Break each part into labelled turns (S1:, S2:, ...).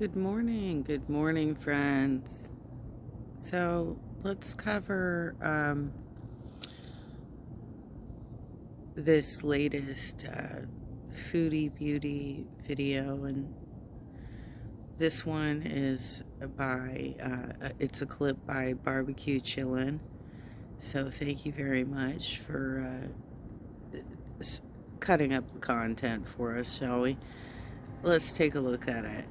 S1: Good morning, friends. So let's cover this latest Foodie Beauty video, and this one is it's a clip by Barbecue Chillin'. So thank you very much for cutting up the content for us, shall we? Let's take a look at it.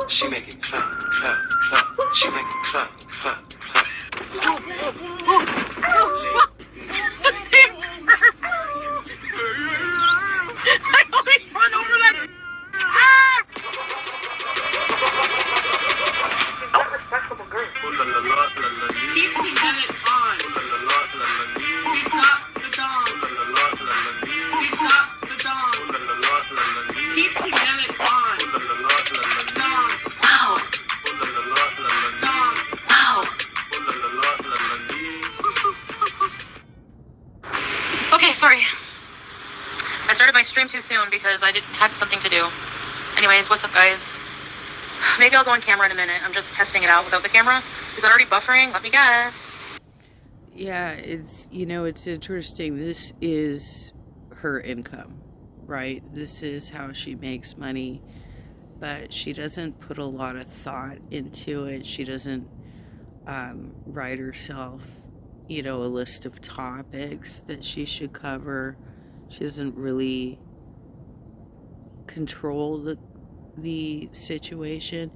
S2: She make it clap, clap, clap. She make it clap, clap, clap.
S3: The same I always run over that. Not respectable girl. He's got it on. He's got the dog. He's got the dog. He's got it on. Dog. Wow. Dog. Wow. Okay, sorry. I started my stream too soon because I had something to do. Anyways, what's up, guys? Maybe I'll go on camera in a minute. I'm just testing it out without the camera. Is it already buffering? Let me guess.
S1: Yeah, it's interesting. This is her income, right? This is how she makes money, but she doesn't put a lot of thought into it. She doesn't write herself, a list of topics that she should cover. She doesn't really control the situation.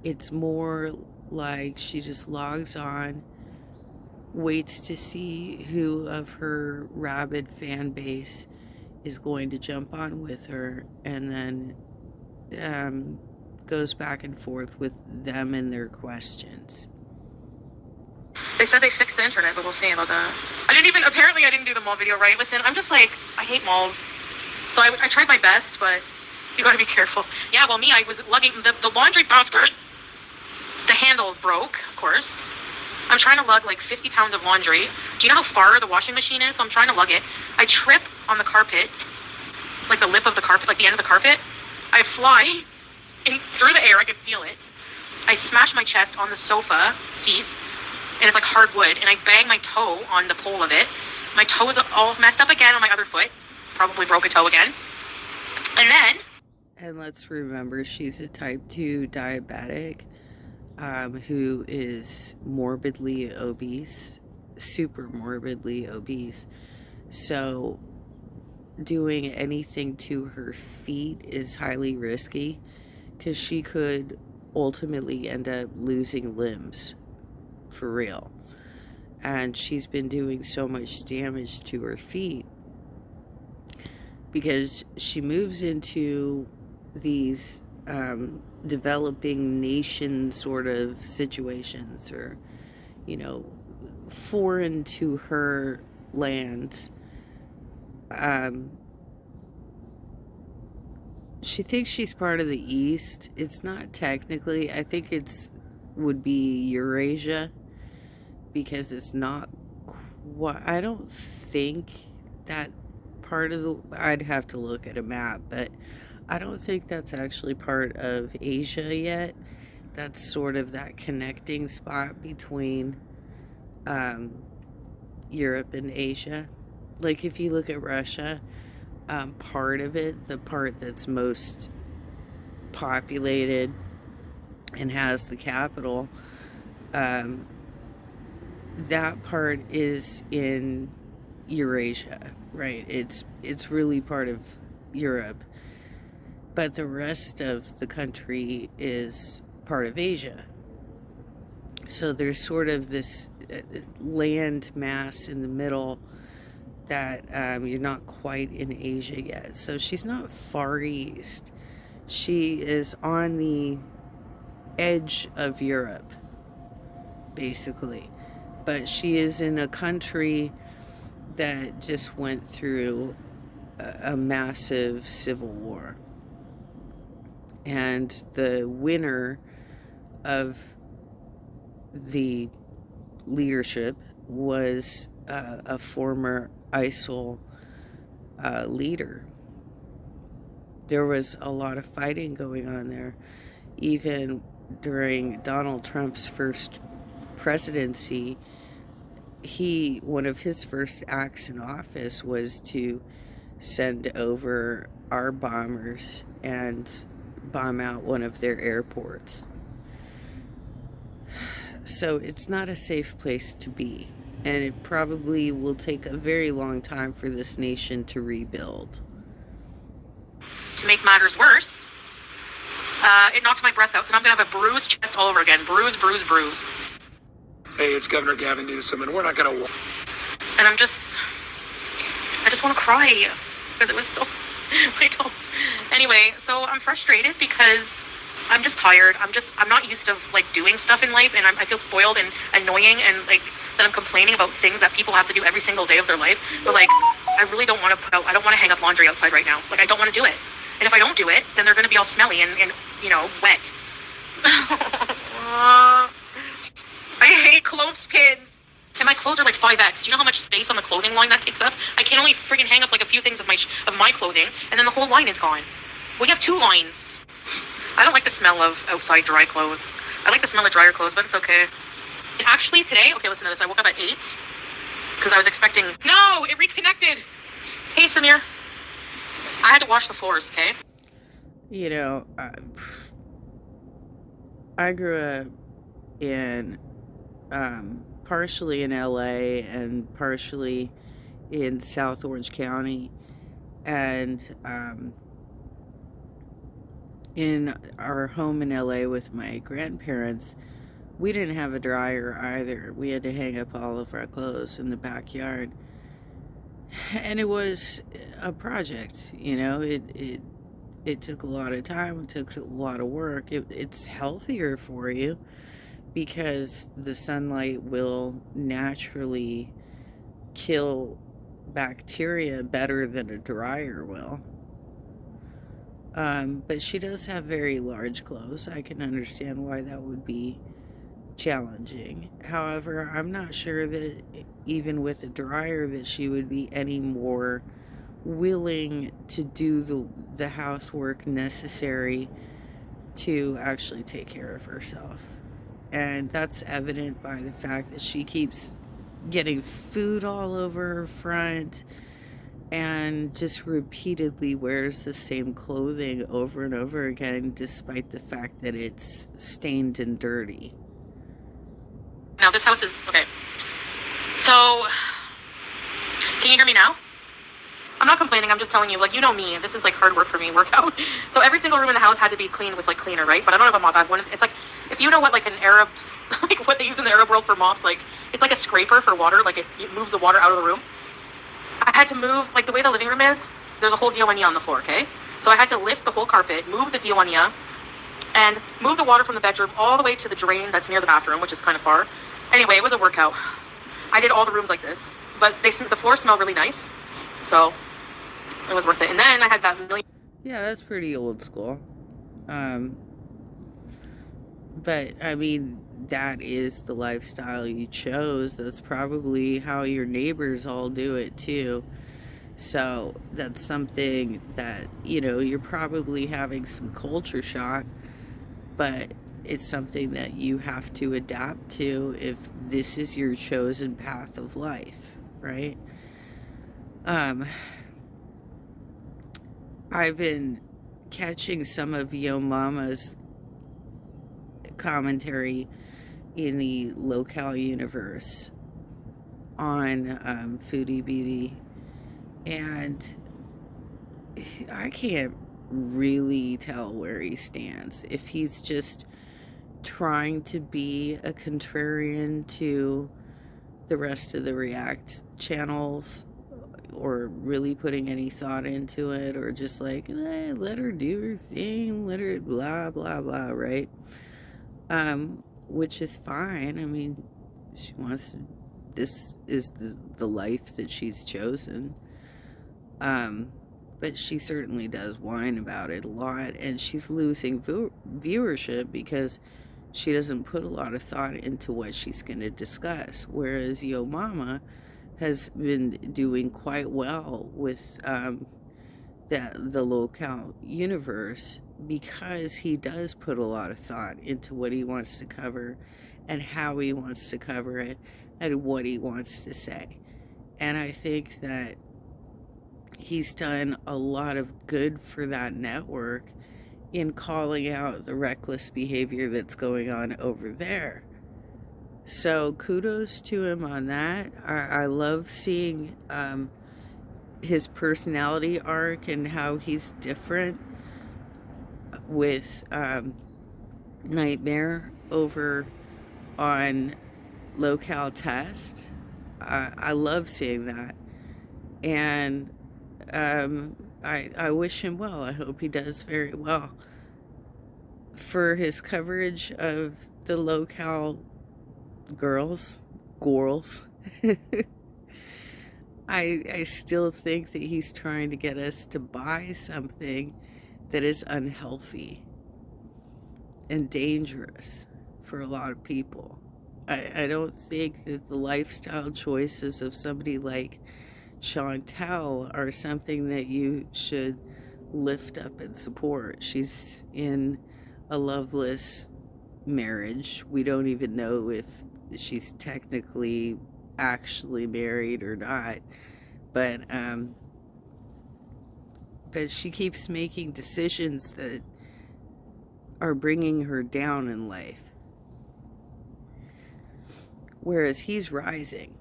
S1: It's more like she just logs on, waits to see who of her rabid fan base is going to jump on with her, and then goes back and forth with them and their questions.
S3: They said they fixed the internet, but we'll see about that. Apparently I didn't do the mall video right. Listen, I'm just like, I hate malls. So I tried my best, but you gotta be careful. Yeah, well, I was lugging the laundry basket. The handles broke, of course. I'm trying to lug like 50 pounds of laundry. Do you know how far the washing machine is? So I'm trying to lug it. I trip on the carpet, like the lip of the carpet, like the end of the carpet. I fly through the air. I could feel it. I smash my chest on the sofa seat, and it's like hardwood, and I bang my toe on the pole of it. My toe is all messed up again on my other foot. Probably broke a toe again.
S1: And let's remember, she's a type 2 diabetic who is morbidly obese, super morbidly obese. So doing anything to her feet is highly risky, because she could ultimately end up losing limbs for real. And she's been doing so much damage to her feet because she moves into these developing nation sort of situations, or foreign to her lands. She thinks she's part of the East. It's not technically. I think would be Eurasia, because it's not quite. I don't think that part of the. I'd have to look at a map, but I don't think that's actually part of Asia yet. That's sort of that connecting spot between Europe and Asia. Like if you look at Russia, part of it, the part that's most populated and has the capital, that part is in Eurasia, right? It's really part of Europe, but the rest of the country is part of Asia. So there's sort of this land mass in the middle that you're not quite in Asia yet. So she's not Far East. She is on the edge of Europe, basically. But she is in a country that just went through a massive civil war. And the winner of the leadership was a former ISIL leader. There was a lot of fighting going on there. Even during Donald Trump's first presidency, one of his first acts in office was to send over our bombers and bomb out one of their airports. So it's not a safe place to be. And it probably will take a very long time for this nation to rebuild.
S3: To make matters worse, it knocked my breath out, so now I'm going to have a bruised chest all over again. Bruise, bruise, bruise.
S4: Hey, it's Governor Gavin Newsom, and we're not going to...
S3: And I just want to cry, because it was so... Anyway, so I'm frustrated because I'm just tired. I'm not used to, like, doing stuff in life, and I feel spoiled and annoying, and, like, that I'm complaining about things that people have to do every single day of their life. But, like, I really don't want to I don't want to hang up laundry outside right now. Like, I don't want to do it. And if I don't do it, then they're going to be all smelly and you know, wet. I hate clothespins. And my clothes are like 5X. Do you know how much space on the clothing line that takes up? I can only friggin' hang up like a few things of my clothing, and then the whole line is gone. We have 2 lines. I don't like the smell of outside dry clothes. I like the smell of dryer clothes, but it's okay. And actually today, okay, listen to this. I woke up at 8 because I was expecting... No, it reconnected. Hey, Samir. I had to wash the floors, okay?
S1: You know, I grew up in partially in LA and partially in South Orange County, and in our home in LA with my grandparents, we didn't have a dryer either. We had to hang up all of our clothes in the backyard, and it was a project. You know, it took a lot of time. It took a lot of work. It's healthier for you because the sunlight will naturally kill bacteria better than a dryer will. But she does have very large clothes. I can understand why that would be challenging. However, I'm not sure that even with a dryer that she would be any more willing to do the housework necessary to actually take care of herself. And that's evident by the fact that she keeps getting food all over her front and just repeatedly wears the same clothing over and over again, despite the fact that it's stained and dirty.
S3: Now, this house is... Okay. So, can you hear me now? I'm not complaining, I'm just telling you, like, you know me, this is, like, hard work for me, workout. So every single room in the house had to be cleaned with, like, cleaner, right? But I don't have a mop. I have one. It's like, if you know what, like, an Arab, like, what they use in the Arab world for mops, like, it's like a scraper for water, like, it moves the water out of the room. I had to move, like, the way the living room is, there's a whole diawanya on the floor, okay? So I had to lift the whole carpet, move the diawanya, and move the water from the bedroom all the way to the drain that's near the bathroom, which is kind of far. Anyway, it was a workout. I did all the rooms like this, but the floors smell really nice, so it was worth it. And then I had that million...
S1: Yeah, that's pretty old school. But, I mean, that is the lifestyle you chose. That's probably how your neighbors all do it, too. So, that's something that, you know, you're probably having some culture shock, but it's something that you have to adapt to if this is your chosen path of life, right? I've been catching some of Yo Mama's commentary in the Locale universe on Foodie Beauty, and I can't really tell where he stands. If he's just trying to be a contrarian to the rest of the React channels, or really putting any thought into it, or just like, let her do her thing, let her blah blah blah, right? Which is fine. I mean, she wants to, this is the life that she's chosen. But she certainly does whine about it a lot, and she's losing viewership because she doesn't put a lot of thought into what she's going to discuss, whereas Yo Mama has been doing quite well with the locale universe, because he does put a lot of thought into what he wants to cover and how he wants to cover it and what he wants to say. And I think that he's done a lot of good for that network in calling out the reckless behavior that's going on over there. So kudos to him on that. I love seeing his personality arc and how he's different with Nightmare over on Locale Test. I love seeing that. And I wish him well. I hope he does very well. For his coverage of the Locale girls, I still think that he's trying to get us to buy something that is unhealthy and dangerous for a lot of people. I don't think that the lifestyle choices of somebody like Chantel are something that you should lift up and support. She's in a loveless marriage. We don't even know if she's technically actually married or not, but she keeps making decisions that are bringing her down in life, whereas he's rising.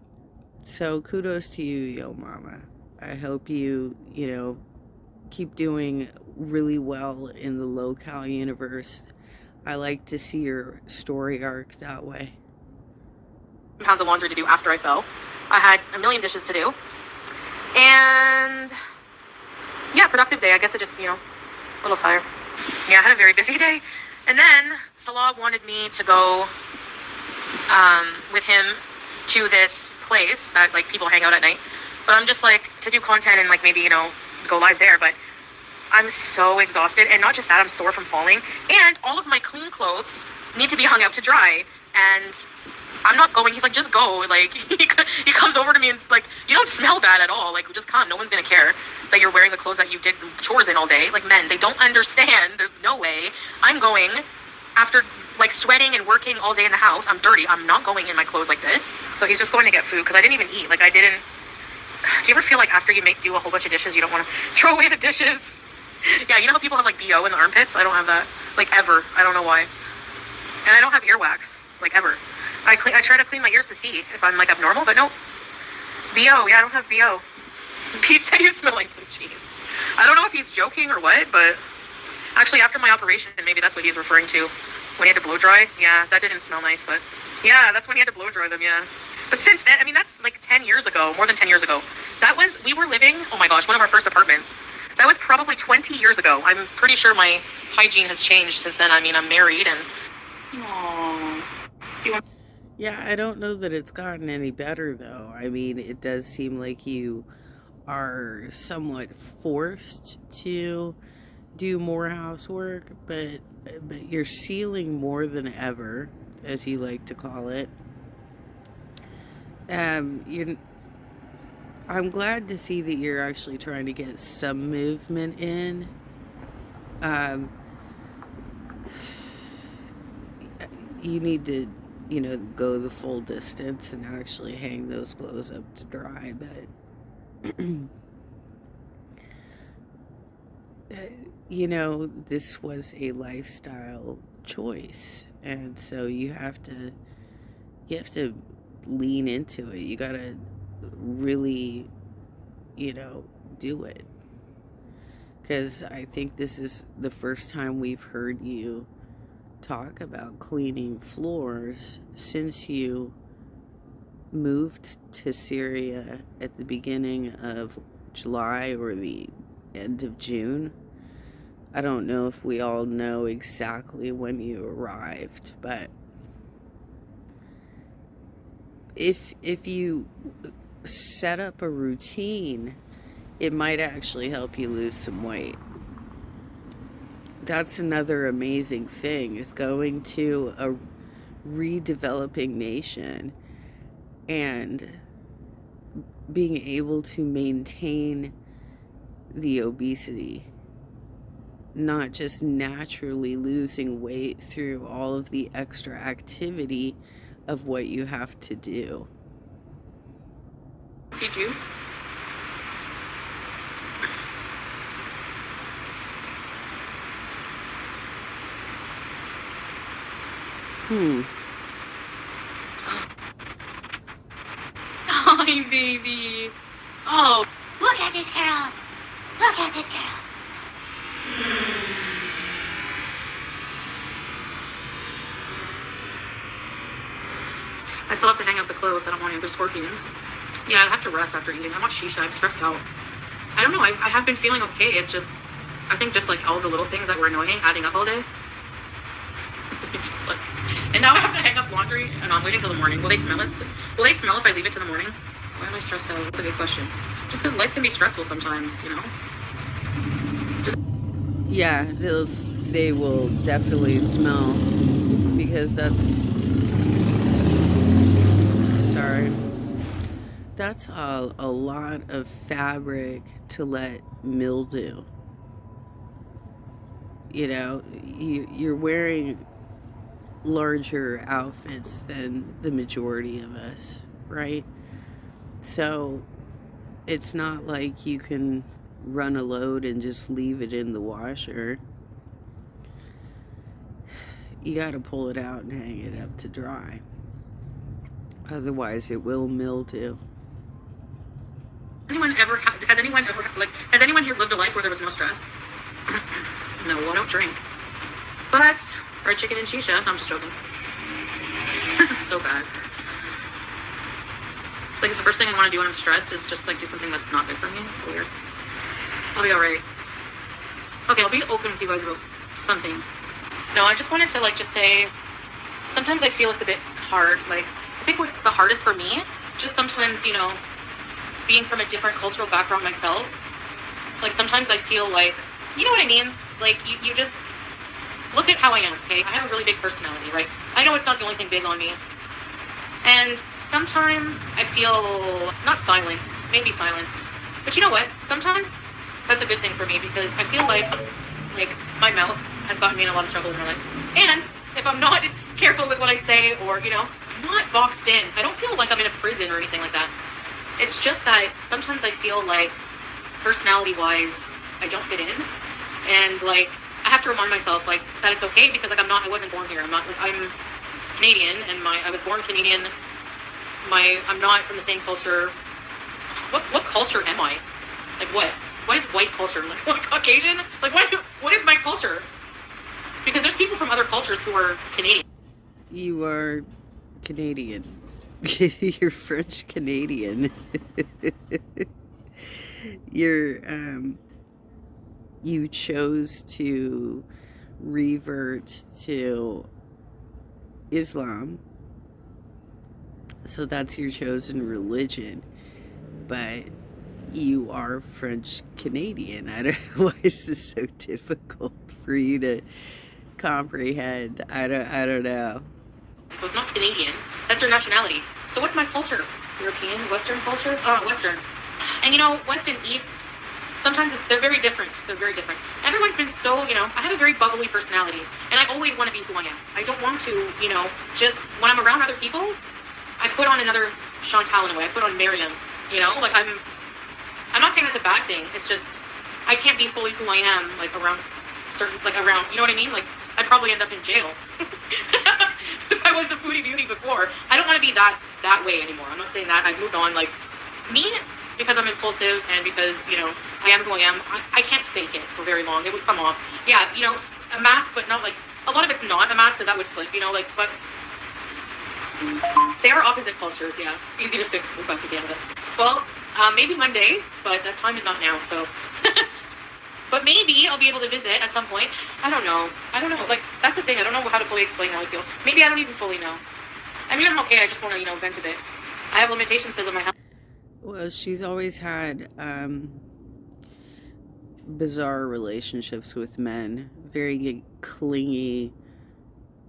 S1: So kudos to you, Yo Mama. I hope you keep doing really well in the Locale universe. I like to see your story arc that way.
S3: Pounds of laundry to do after I fell. I had a million dishes to do. And yeah, productive day. I guess I just, a little tired. Yeah, I had a very busy day. And then Salah wanted me to go with him to this place that like people hang out at night. But I'm just like to do content and like maybe, go live there. But I'm so exhausted. And not just that, I'm sore from falling. And all of my clean clothes need to be hung out to dry. And I'm not going. He's like, just go. Like, he comes over to me and it's like, you don't smell bad at all. Like, just come. No one's going to care that you're wearing the clothes that you did chores in all day. Like, men, they don't understand. There's no way I'm going after, like, sweating and working all day in the house. I'm dirty. I'm not going in my clothes like this. So he's just going to get food because I didn't even eat. Like, do you ever feel like after you do a whole bunch of dishes, you don't want to throw away the dishes? Yeah, you know how people have, like, BO in the armpits? I don't have that. Like, ever. I don't know why. And I don't have earwax. Like, ever. I try to clean my ears to see if I'm like abnormal, but nope. BO, yeah, I don't have BO. He said you smell like blue cheese. I don't know if he's joking or what, but actually after my operation, maybe that's what he's referring to. When he had to blow dry, yeah, that didn't smell nice, but yeah, that's when he had to blow dry them, yeah. But since then, I mean, that's like 10 years ago, more than 10 years ago. We were living, oh my gosh, one of our first apartments. That was probably 20 years ago. I'm pretty sure my hygiene has changed since then. I mean, I'm married and... Aww.
S1: Yeah, I don't know that it's gotten any better, though. I mean, it does seem like you are somewhat forced to do more housework, but you're sealing more than ever, as you like to call it. I'm glad to see that you're actually trying to get some movement in. You need to go the full distance and actually hang those clothes up to dry, but this was a lifestyle choice, and so you have to lean into it. You gotta really do it, because I think this is the first time we've heard you talk about cleaning floors since you moved to Syria at the beginning of July or the end of June. I don't know if we all know exactly when you arrived, but if you set up a routine, it might actually help you lose some weight. That's another amazing thing, is going to a redeveloping nation and being able to maintain the obesity, not just naturally losing weight through all of the extra activity of what you have to do.
S3: See juice? Hi, baby. Oh, look at this girl. Look at this girl. I still have to hang up the clothes. I don't want any other scorpions. Yeah, I have to rest after eating. I want shisha. I'm stressed out. I don't know. I have been feeling okay. It's just, I think just like all the little things that were annoying adding up all day. Just like, and now I have to hang up laundry, and I'm waiting till the morning. Will they smell it? Will they smell if I leave it to the morning? Why am I stressed out? That's a good question. Just because life can be stressful sometimes, you know?
S1: Yeah, they will definitely smell, because that's a lot of fabric to let mildew. You know, you're wearing larger outfits than the majority of us, right? So it's not like you can run a load and just leave it in the washer. You got to pull it out and hang it up to dry. Otherwise, it will mildew.
S3: Has anyone here lived a life where there was no stress? No, I don't drink. But fried chicken and shisha. No, I'm just joking. So bad. It's like the first thing I want to do when I'm stressed is just like do something that's not good for me. It's so weird. I'll be alright. Okay, I'll be open with you guys about something. No, I just wanted to like just say, sometimes I feel it's a bit hard. Like, I think what's the hardest for me, just sometimes, you know, being from a different cultural background myself, like sometimes I feel like, you know what I mean? Like, you just look at how I am, okay? I have a really big personality, right? I know it's not the only thing big on me. And sometimes I feel not silenced, maybe silenced. But you know what? Sometimes that's a good thing for me, because I feel like my mouth has gotten me in a lot of trouble in my life. And if I'm not careful with what I say, or, you know, I'm not boxed in. I don't feel like I'm in a prison or anything like that. It's just that sometimes I feel like personality-wise, I don't fit in. And like, I have to remind myself like that it's okay, because like I wasn't born here. I'm Canadian, and I was born Canadian. I'm not from the same culture. What culture am I? Like what? What is white culture? Like what, Caucasian? Like what is my culture? Because there's people from other cultures who are Canadian.
S1: You are Canadian. You're French Canadian. You chose to revert to Islam. So that's your chosen religion. But you are French Canadian. I don't know why is this so difficult for you to comprehend. I don't know.
S3: So it's not Canadian. That's your nationality. So what's my culture? European, Western culture? Western. And you know, West and East, sometimes they're very different. They're very different. Everyone's been so, you know, I have a very bubbly personality, and I always want to be who I am. I don't want to, you know, just when I'm around other people, I put on another Chantal in a way. I put on Miriam, you know, like I'm not saying that's a bad thing. It's just, I can't be fully who I am, like around certain, like around, you know what I mean? Like, I'd probably end up in jail. If I was the foodie beauty before. I don't want to be that way anymore. I'm not saying that. I've moved on. Like, me, because I'm impulsive and because, you know, I am who I am, I can't fake it for very long. It would come off. Yeah, you know, a mask, but not like, a lot of it's not a mask because that would slip, you know, like, but they are opposite cultures, yeah. Easy to fix, move back to Canada. Well, maybe one day, but that time is not now, so. But maybe I'll be able to visit at some point. I don't know. Like, that's the thing. I don't know how to fully explain how I feel. Maybe I don't even fully know. I mean, I'm okay. I just want to, you know, vent a bit. I have limitations because of my health.
S1: Well, she's always had bizarre relationships with men. Very clingy,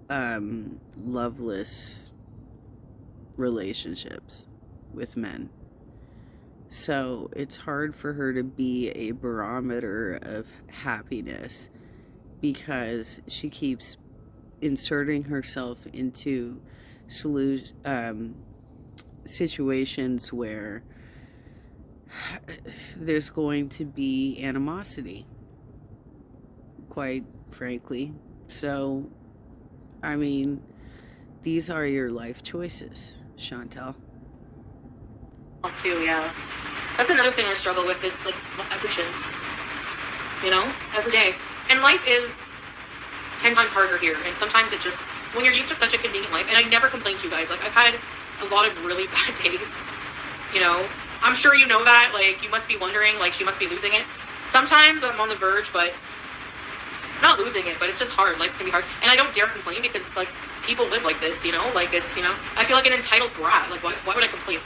S1: loveless relationships with men. So it's hard for her to be a barometer of happiness because she keeps inserting herself into situations where there's going to be animosity, quite frankly. So, I mean, these are your life choices, Chantel.
S3: Too, yeah. That's another thing I struggle with is like addictions. You know, every day. And life is 10 times harder here. And sometimes it just, when you're used to such a convenient life, and I never complain to you guys. Like, I've had a lot of really bad days. You know, I'm sure you know that. Like, you must be wondering, like, she must be losing it. Sometimes I'm on the verge, but not losing it, but it's just hard. Life can be hard. And I don't dare complain because, like, people live like this, you know? Like, it's, you know, I feel like an entitled brat. Like, why would I complain?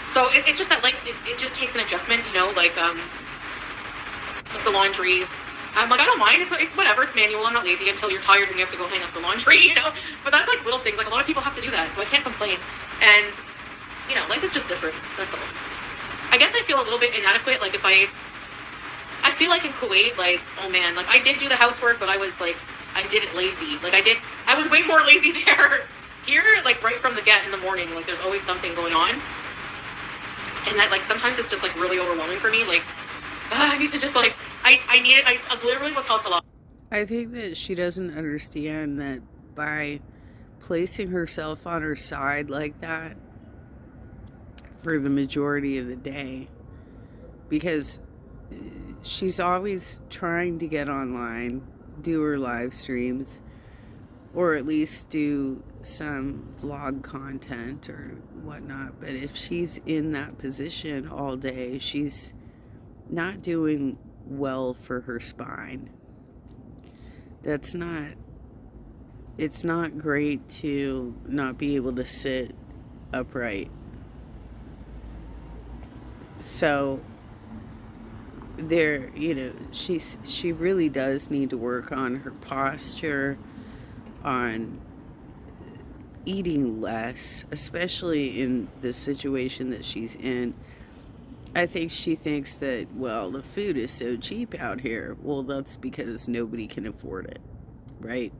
S3: So it's just that, like, it just takes an adjustment, you know? Like the laundry. I'm like, I don't mind. It's like, whatever. It's manual. I'm not lazy until you're tired and you have to go hang up the laundry, you know? But that's, like, little things. Like, a lot of people have to do that, so I can't complain. And, you know, life is just different. That's all. I guess I feel a little bit inadequate. Like, if I feel like in Kuwait, like, oh man, like, I did do the housework, but I was, like, I did it lazy. Like, I was way more lazy there. Here, like, right from the get in the morning, like, there's always something going on. And that, like, sometimes it's just, like, really overwhelming for me. Like, I need to just, like, I need it. I literally will tell Salah.
S1: I think that she doesn't understand that by placing herself on her side like that for the majority of the day, because she's always trying to get online, do her live streams, or at least do some vlog content or whatnot. But if she's in that position all day, she's not doing well for her spine. It's not great to not be able to sit upright. So there, you know, she really does need to work on her posture, on eating less, especially in the situation that she's in. I think she thinks that, well, the food is so cheap out here. Well, that's because nobody can afford it, right?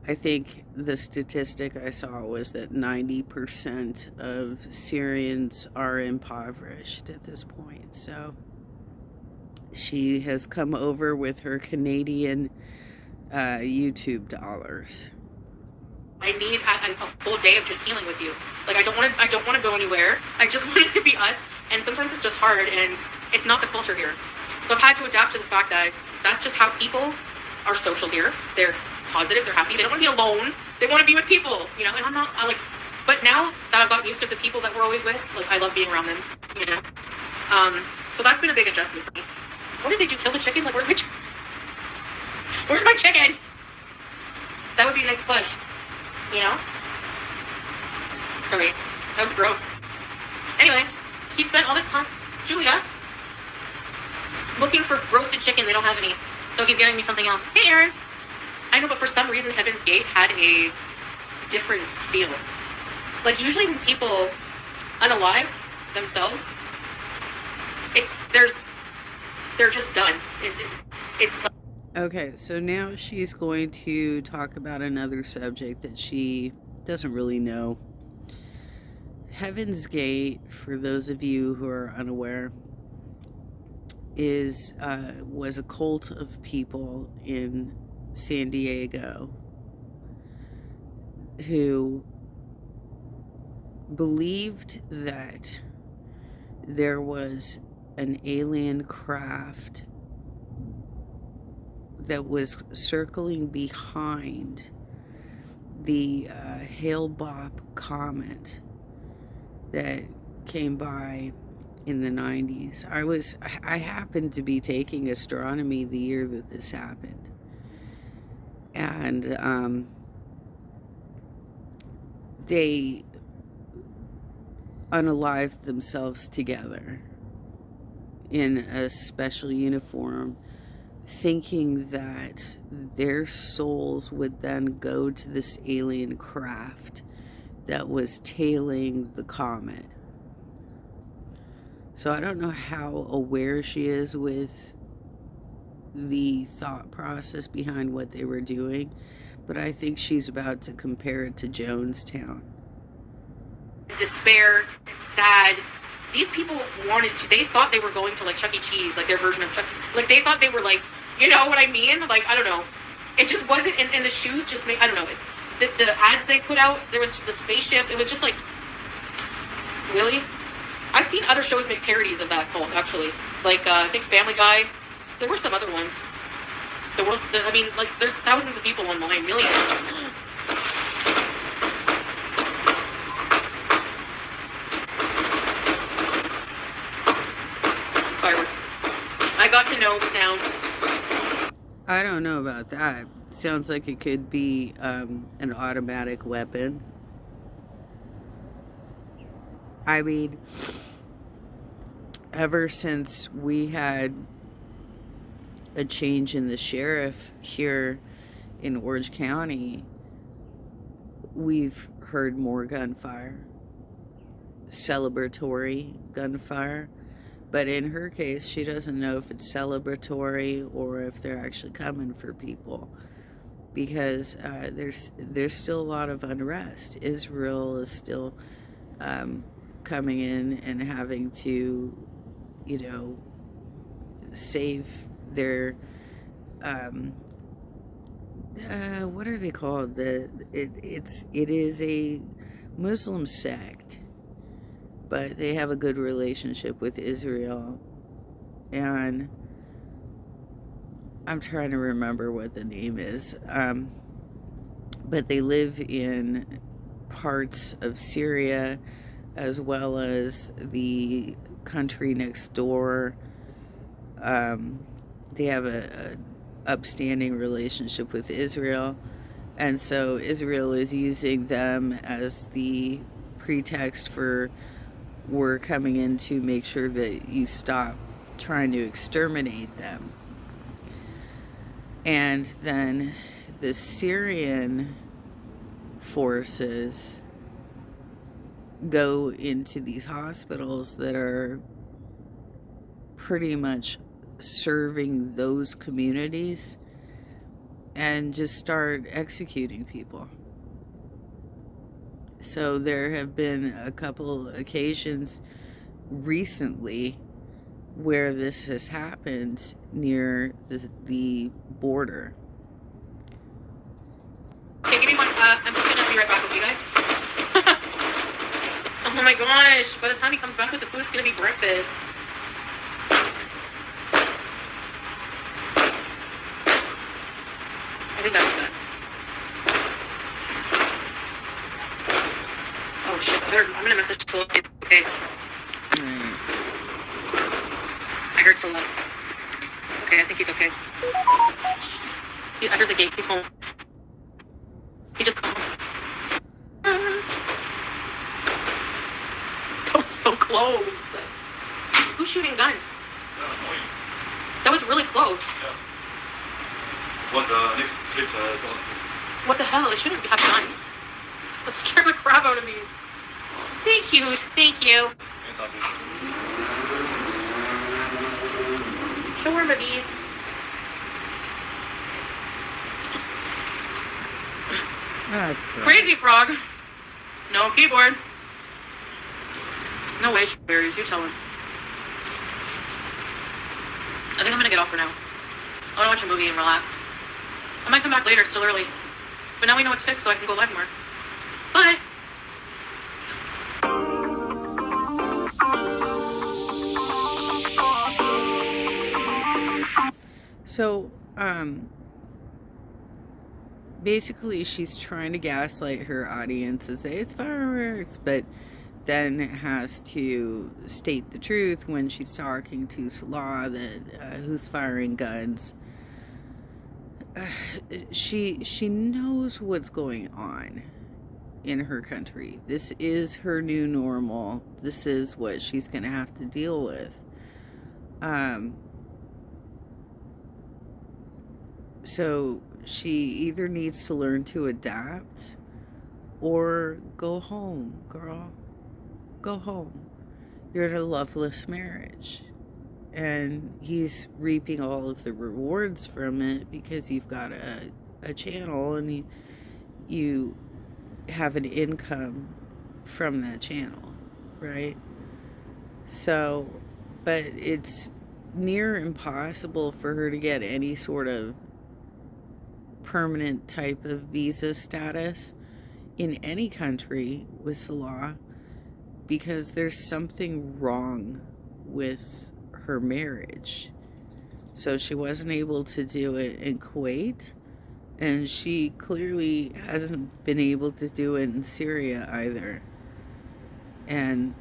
S1: I think the statistic I saw was that 90% of Syrians are impoverished at this point. So she has come over with her Canadian YouTube dollars.
S3: I need a full day of just healing with you. Like, I don't want to go anywhere. I just want it to be us. And sometimes it's just hard, and it's not the culture here. So I've had to adapt to the fact that that's just how people are social here. They're positive, they're happy, they don't want to be alone, they want to be with people, you know, and but now that I've gotten used to the people that we're always with, like, I love being around them, you know. So that's been a big adjustment for me. What did they do, kill the chicken? Like, where's my chicken? That would be a nice push, you know? Sorry, that was gross. Anyway, he spent all this time, Julia, looking for roasted chicken. They don't have any, so he's getting me something else. Hey, Aaron. I know, but for some reason, Heaven's Gate had a different feel. Like, usually when people unalive themselves, they're just done. It's like...
S1: Okay, so now she's going to talk about another subject that she doesn't really know. Heaven's Gate, for those of you who are unaware, was a cult of people in San Diego who believed that there was an alien craft that was circling behind the Hale-Bopp comet that came by in the 90s. I happened to be taking astronomy the year that this happened. And they unalived themselves together in a special uniform, thinking that their souls would then go to this alien craft that was tailing the comet. So I don't know how aware she is with the thought process behind what they were doing, but I think she's about to compare it to Jonestown.
S3: Despair, sad. These people they thought they were going to like Chuck E. Cheese, like their version of Chuck, like they thought they were like, you know what I mean? Like, I don't know. It just wasn't, and the shoes just made, I don't know. The ads they put out, there was the spaceship, it was just like, really? I've seen other shows make parodies of that cult, actually. Like, I think Family Guy. There were some other ones. I mean, like, there's thousands of people online, millions. It's fireworks. I got to know the sounds.
S1: I don't know about that. Sounds like it could be an automatic weapon. I mean, ever since we had a change in the sheriff here in Orange County, we've heard more gunfire, celebratory gunfire. But in her case, she doesn't know if it's celebratory or if they're actually coming for people, because there's still a lot of unrest. Israel is still coming in and having to, you know, save their what are they called? It is a Muslim sect, but they have a good relationship with Israel, and I'm trying to remember what the name is, but they live in parts of Syria as well as the country next door. They have a upstanding relationship with Israel, and so Israel is using them as the pretext for, we're coming in to make sure that you stop trying to exterminate them. And then the Syrian forces go into these hospitals that are pretty much serving those communities and just start executing people. So there have been a couple occasions recently where this has happened near the border.
S3: Okay, give me one. I'm just gonna be right back with you guys. Oh my gosh! By the time he comes back with the food, it's gonna be breakfast. I think that's good. Oh shit! I'm gonna message Sola. Okay.
S1: Right.
S3: I heard Sola. Okay, I think he's okay. He's under the gate. He's home. He just called. That was so close. Who's shooting guns? That was really close.
S5: Yeah. Was next street to us.
S3: What the hell? It shouldn't have guns. That scared the crap out of me. Thank you. Thank you. Shawarma bees.
S1: Ah,
S3: Crazy frog. No keyboard. No way, berries. You tell him. I think I'm gonna get off for now. I wanna watch a movie and relax. I might come back later. It's still early. But now we know it's fixed, so I can go live more. Bye.
S1: So, basically she's trying to gaslight her audience and say it's fireworks, but then has to state the truth when she's talking to Salah, that who's firing guns. She knows what's going on in her country. This is her new normal. This is what she's gonna have to deal with. So she either needs to learn to adapt or go home, girl. Go home. you're in a loveless marriage. And he's reaping all of the rewards from it because you've got a channel and you have an income from that channel, right? So, but it's near impossible for her to get any sort of permanent type of visa status in any country with Salah because there's something wrong with her marriage. So she wasn't able to do it in Kuwait, and she clearly hasn't been able to do it in Syria either. And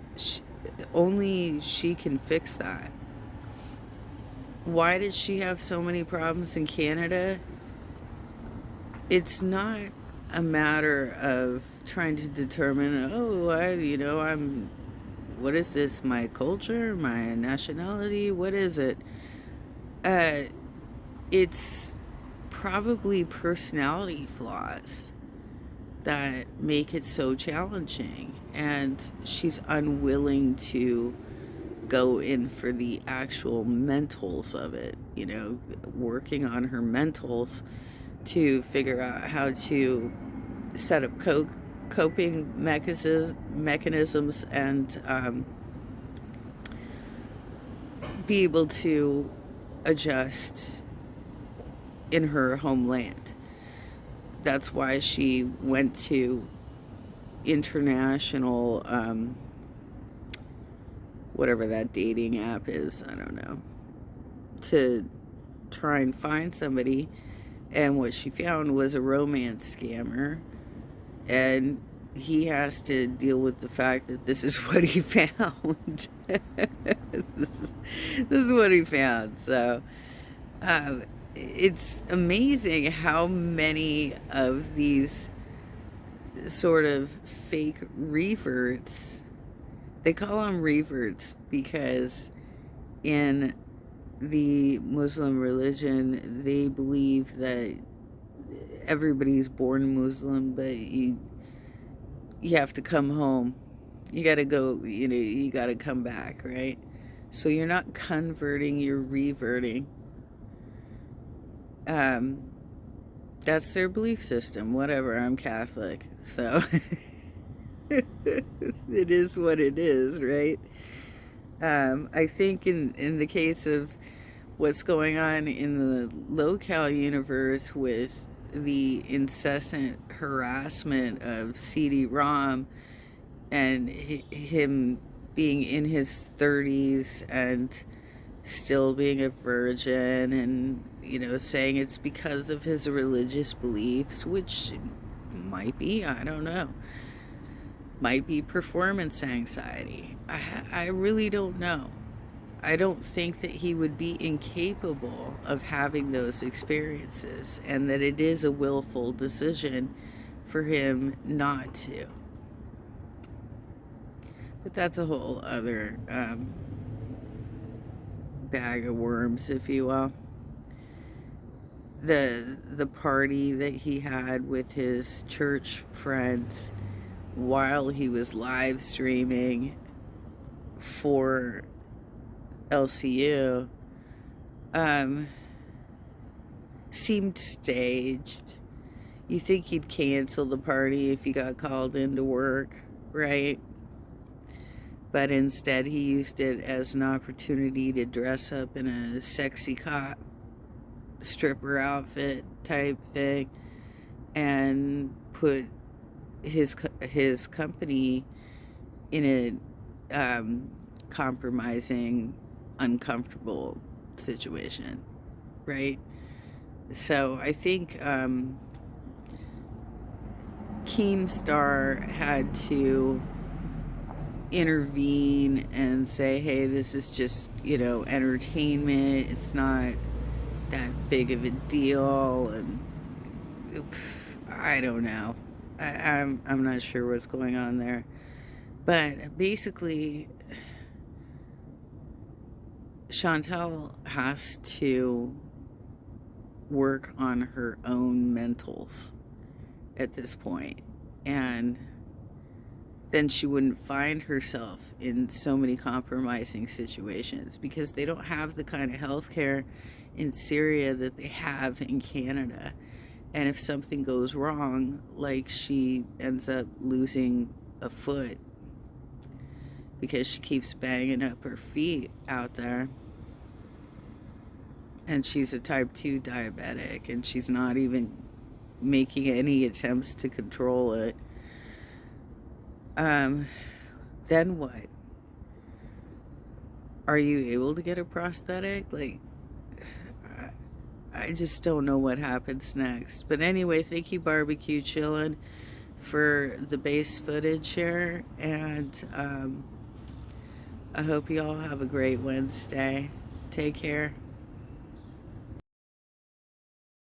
S1: only she can fix that. Why does she have so many problems in Canada? It's not a matter of trying to determine, what is this, my culture, my nationality, what is it? It's probably personality flaws that make it so challenging, and she's unwilling to go in for the actual mentals of it, working on her mentals to figure out how to set up coping mechanisms and be able to adjust in her homeland. That's why she went to international, whatever that dating app is, I don't know, to try and find somebody. And what she found was a romance scammer. And he has to deal with the fact that this is what he found. This is what he found. So it's amazing how many of these sort of fake reverts, they call them reverts because in the Muslim religion, they believe that everybody's born Muslim, but you have to come home. You got to go, you got to come back, right? So you're not converting, you're reverting. That's their belief system. Whatever, I'm Catholic, so it is what it is, right? I think in the case of what's going on in the local universe with the incessant harassment of CD-ROM and him being in his 30s and still being a virgin and, saying it's because of his religious beliefs, which might be, I don't know. Might be performance anxiety. I really don't know. I don't think that he would be incapable of having those experiences, and that it is a willful decision for him not to. But that's a whole other bag of worms, if you will. The party that he had with his church friends while he was live streaming for LCU seemed staged. You think he'd cancel the party if he got called into work, right? But instead he used it as an opportunity to dress up in a sexy cop stripper outfit type thing and put his company in a compromising, uncomfortable situation, right? So I think Keemstar had to intervene and say, hey, this is just, entertainment. It's not that big of a deal. And I don't know. I'm not sure what's going on there. But basically, Chantal has to work on her own mentals at this point. And then she wouldn't find herself in so many compromising situations, because they don't have the kind of health care in Syria that they have in Canada. And if something goes wrong, like she ends up losing a foot because she keeps banging up her feet out there, and she's a type 2 diabetic, and she's not even making any attempts to control it, then what? Are you able to get a prosthetic? Like, I just don't know what happens next. But anyway, thank you, Barbecue Chillin', for the base footage here, and I hope you all have a great Wednesday. Take care.